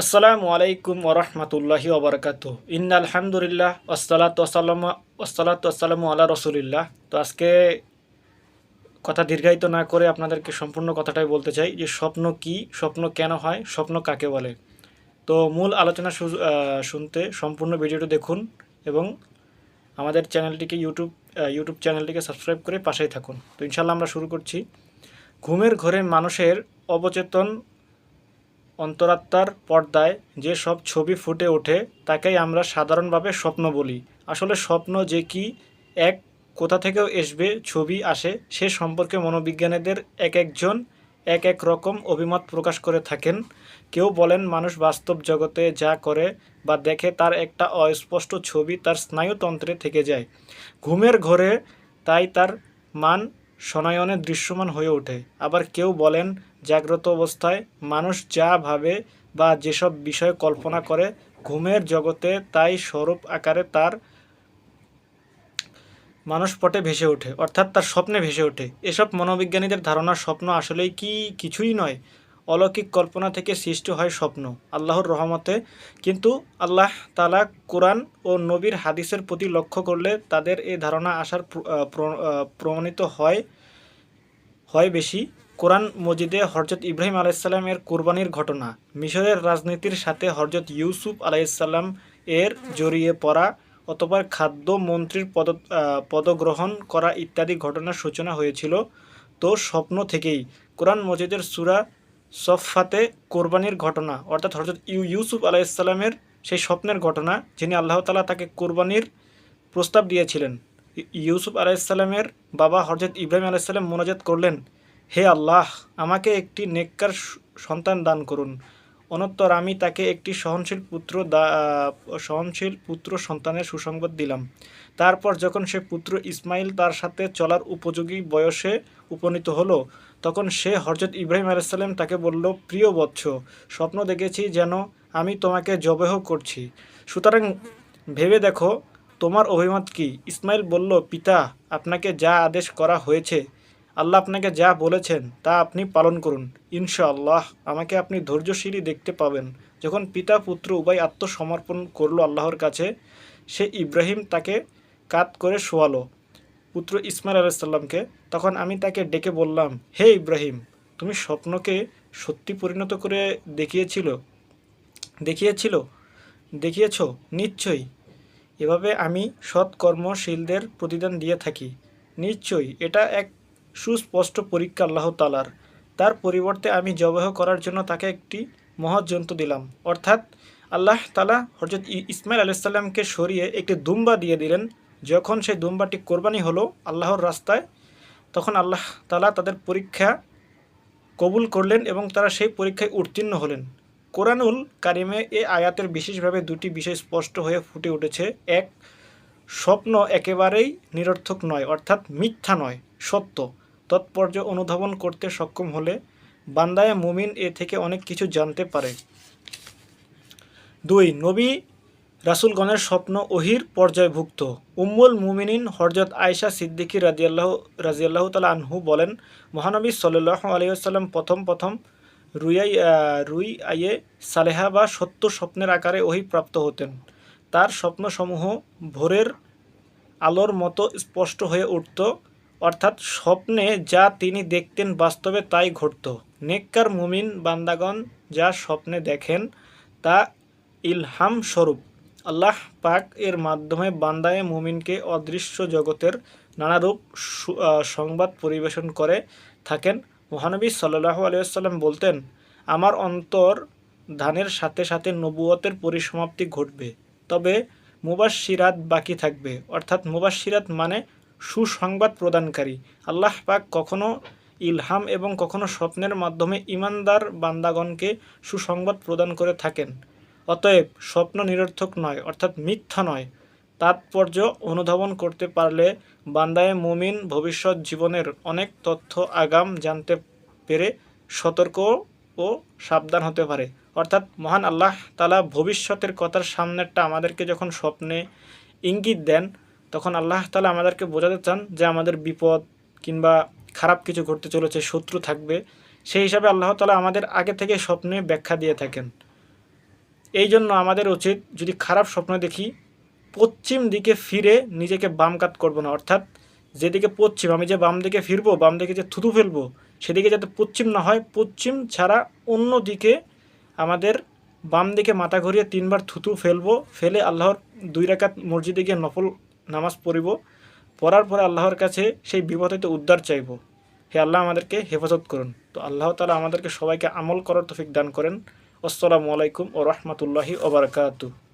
আসসালামু আলাইকুম ওরহমতুল্লাহি ওবরাকাতু। ইন্নাল হামদুলিল্লাহ ওয়াসসালাতু ওয়াসসালামু আলা রসুলিল্লাহ। তো আজকে কথা দীর্ঘায়িত না করে আপনাদেরকে সম্পূর্ণ কথাটাই বলতে চাই যে স্বপ্ন কি, স্বপ্ন কেন হয়, স্বপ্ন কাকে বলে। তো মূল আলোচনা শুনতে সম্পূর্ণ ভিডিওটি দেখুন এবং আমাদের চ্যানেলটিকে ইউটিউব চ্যানেলটিকে সাবস্ক্রাইব করে পাশেই থাকুন। তো ইনশাল্লাহ আমরা শুরু করছি। ঘুমের ঘরে মানুষের অবচেতন অন্তরাত্মার পর্দায় যে সব ছবি ফুটে ওঠে তাকেই আমরা সাধারণভাবে স্বপ্ন বলি। আসলে স্বপ্ন যে কি এক কোথা থেকেও আসবে ছবি আসে সে সম্পর্কে মনোবিজ্ঞানীদের একজন এক এক রকম অভিমত প্রকাশ করে থাকেন। কেউ বলেন মানুষ বাস্তব জগতে যা করে বা দেখে তার একটা অস্পষ্ট ছবি তার স্নায়ুতন্ত্রে থেকে যায় ঘুমের ঘরে, তাই তার মান সনয়নে দৃশ্যমান হয়ে ওঠে। আবার কেউ বলেন জাগ্রত অবস্থায় মানুষ যা ভাবে বা যেসব বিষয় কল্পনা করে ঘুমের জগতে তাই স্বরূপ আকারে তার মানসপটে ভেসে ওঠে, অর্থাৎ তার স্বপ্নে ভেসে ওঠে। এসব মনোবিজ্ঞানীদের ধারণা স্বপ্ন আসলেই কি কিছুই নয়, অলৌকিক কল্পনা থেকে সৃষ্টি হয় স্বপ্ন আল্লাহর রহমতে। কিন্তু আল্লাহ তাআলা কোরআন ও নবীর হাদিসের প্রতি লক্ষ্য করলে তাদের এই ধারণা আসার প্রমাণিত হয় বেশি। কোরআন মজিদে হজরত ইব্রাহিম আলাইসাল্লাম-এর কোরবানির ঘটনা, মিশরের রাজনীতির সাথে হজরত ইউসুফ আলাইসাল্লাম এর জড়িয়ে পড়া, অতঃপর খাদ্য মন্ত্রীর পদগ্রহণ করা ইত্যাদি ঘটনার সূচনা হয়েছিল তো স্বপ্ন থেকেই। কোরআন মজিদের সূরা সফফাতে কোরবানির ঘটনা অর্থাৎ হজরত ইউসুফ আলাইসাল্লামের সেই স্বপ্নের ঘটনা, যিনি আল্লাহ তাআলা তাকে কোরবানির প্রস্তাব দিয়েছিলেন। ইউসুফ আলাইসাল্লামের বাবা হজরত ইব্রাহিম আলাইসাল্লাম মোনাজাত করলেন, হে আল্লাহ, আমাকে একটি নেককার সন্তান দান করুন। অনন্তর আমি তাকে একটি সহনশীল পুত্র সন্তানের সুসংবাদ দিলাম। তারপর যখন সে পুত্র ইসমাইল তার সাথে চলার উপযোগী বয়সে উপনীত হলো, তখন সে হজরত ইব্রাহিম আলাইসাল্লাম তাকে বলল, প্রিয় বৎস, স্বপ্ন দেখেছি যেন আমি তোমাকে জবেহ করছি, সুতরাং ভেবে দেখো তোমার অভিমত কি। ইসমাইল বলল, পিতা, আপনাকে যা আদেশ করা হয়েছে, আল্লাহ আপনাকে যা বলেছেন তা আপনি পালন করুন, ইনশাআল্লাহ আমাকে আপনি ধৈর্যশীলই দেখতে পাবেন। যখন পিতা পুত্র উভয় আত্মসমর্পণ করলো আল্লাহর কাছে, সে ইব্রাহিম তাকে কাত করে শোয়ালো পুত্র ইসমাইল আলাইসাল্লামকে। তখন আমি তাকে ডেকে বললাম, হে ইব্রাহিম, তুমি স্বপ্নকে সত্যি পরিণত করে দেখিয়েছিল দেখিয়েছ নিশ্চয়ই। এভাবে আমি সৎকর্মশীলদের প্রতিদান দিয়ে থাকি। নিশ্চয়ই এটা এক সুস্পষ্ট পরীক্ষা আল্লাহ তাআলার। তার পরিবর্তে আমি জবাহ করার জন্য তাকে একটি মহৎ জন্তু দিলাম, অর্থাৎ আল্লাহ তাআলা হযরত ইসমাইল আলাইহিসসালামকে সরিয়ে একটি দুম্বা দিয়ে দিলেন। যখন সেই দুম্বাটি কোরবানি হলো আল্লাহর রাস্তায়, তখন আল্লাহ তাআলা তাদের পরীক্ষা কবুল করলেন এবং তারা সেই পরীক্ষায় উত্তীর্ণ হলেন। কোরআনুল কারিমে এ আয়াতের বিশেষভাবে দুটি বিষয় স্পষ্ট হয়ে ফুটে উঠেছে। এক, স্বপ্ন একেবারেই নিরর্থক নয়, অর্থাৎ মিথ্যা নয়, সত্য। তাৎপর্য অনুধাবন করতে সক্ষম হলে বান্দায়ে মুমিন এ থেকে অনেক কিছু জানতে পারে। দুই, নবী রাসূলগণের স্বপ্ন ওহীর পর্যায়ভুক্ত। উম্মুল মুমিনিন হযরত আয়েশা সিদ্দিকী রাদিয়াল্লাহু তাআলা আনহু বলেন, মহানবী সাল্লাল্লাহু আলাইহি ওয়াসাল্লাম প্রথম রুইয়ায়ে সালেহা বা সত্য স্বপ্নের আকারে ওহী প্রাপ্ত হতেন। তার স্বপ্নসমূহ ভোরের আলোর মতো স্পষ্ট হয়ে উঠত, অর্থাৎ স্বপ্নে যা তিনি দেখতেন বাস্তবে তাই ঘটত। নেককার মুমিন বান্দাগণ যা স্বপ্নে দেখেন তা ইলহাম স্বরূপ। আল্লাহ পাক এর মাধ্যমে বান্দায়ে মুমিনকে অদৃশ্য জগতের নানারূপ সংবাদ পরিবেশন করে থাকেন। মহানবী সাল্লাল্লাহু আলাইহি ওয়াসাল্লাম বলতেন, আমার অন্তর ধানের সাথে সাথে নবুয়তের পরিসমাপ্তি ঘটবে, তবে মুবাশশিরাত বাকি থাকবে, অর্থাৎ মুবাশশিরাত মানে সুসংবাদ প্রদানকারী। আল্লাহ পাক কখনো ইলহাম এবং কখনো স্বপ্নের মাধ্যমে ঈমানদার বান্দাগণকে সুসংবাদ প্রদান করে থাকেন। অতএব স্বপ্ন নিরর্থক নয়, অর্থাৎ মিথ্যা নয়। তাৎপর্য অনুধাবন করতে পারলে বান্দায়ে মুমিন ভবিষ্যৎ জীবনের অনেক তথ্য আগাম জানতে পেরে সতর্ক ও সাবধান হতে পারে। অর্থাৎ মহান আল্লাহ তাআলা ভবিষ্যতের কথার সামনেরটা আমাদেরকে যখন স্বপ্নে ইঙ্গিত দেন, তখন আল্লাহ তাআলা আমাদেরকে বোঝাতে চান যে আমাদের বিপদ কিংবা খারাপ কিছু ঘটতে চলেছে, শত্রু থাকবে। সেই হিসাবে আল্লাহ তাআলা আমাদের আগে থেকে স্বপ্নে ব্যাখ্যা দিয়ে থাকেন। এই জন্য আমাদের উচিত যদি খারাপ স্বপ্ন দেখি পশ্চিম দিকে ফিরে নিজেকে বাম কাত করবো না, অর্থাৎ যেদিকে পশ্চিম, আমি যে বাম দিকে ফিরবো, বাম দিকে যে থুতু ফেলবো, সেদিকে যাতে পশ্চিম না হয়, পশ্চিম ছাড়া অন্য দিকে আমাদের বাম দিকে মাথা ঘুরিয়ে 3বার থুতু ফেলবো, ফেলে আল্লাহর 2 রাকাত মসজিদে গিয়ে নফল নামাজ পড়িব, পড়ার পরে আল্লাহর কাছে সেই বিপদ হইতে উদ্ধার চাইব। হে আল্লাহ আমাদেরকে হেফাজত করুন। তো আল্লাহ তাআলা আমাদেরকে সবাইকে আমল করার তৌফিক দান করেন। আসসালামু আলাইকুম ওয়া রাহমাতুল্লাহি ওয়া বারাকাতুহু।